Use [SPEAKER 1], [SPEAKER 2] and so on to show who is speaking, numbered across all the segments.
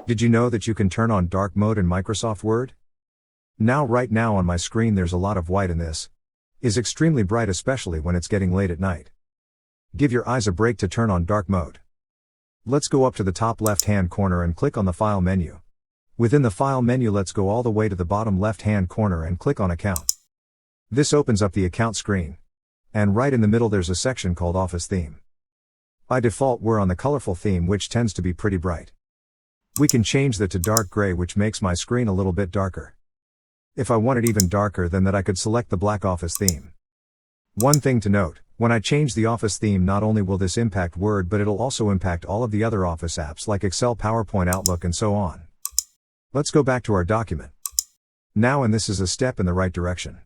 [SPEAKER 1] Did you know that you can turn on dark mode in Microsoft Word? Right now on my screen there's a lot of white and this is extremely bright, especially when it's getting late at night. Give your eyes a break to turn on dark mode. Let's go up to the top left hand corner and click on the File menu. Within the File menu, let's go all the way to the bottom left hand corner and click on Account. This opens up the Account screen. And right in the middle there's a section called Office Theme. By default we're on the colorful theme, which tends to be pretty bright. We can change that to dark gray, which makes my screen a little bit darker. If I want it even darker than that, I could select the black Office theme. One thing to note, when I change the Office theme, not only will this impact Word, but it'll also impact all of the other Office apps like Excel, PowerPoint, Outlook, and so on. Let's go back to our document. And this is a step in the right direction.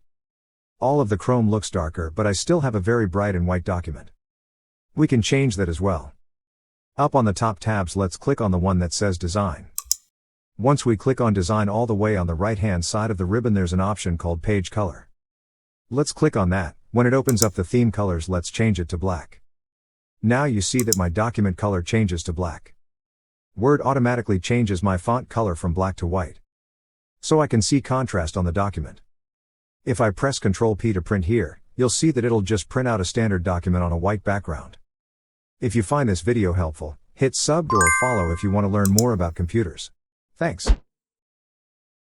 [SPEAKER 1] All of the Chrome looks darker, but I still have a very bright and white document. We can change that as well. Up on the top tabs, let's click on the one that says Design. Once we click on Design, all the way on the right hand side of the ribbon there's an option called Page Color. Let's click on that. When it opens up the theme colors, let's change it to black. Now you see that my document color changes to black. Word automatically changes my font color from black to white, so I can see contrast on the document. If I press Ctrl P to print here, you'll see that it'll just print out a standard document on a white background. If you find this video helpful, hit sub or follow if you want to learn more about computers. Thanks.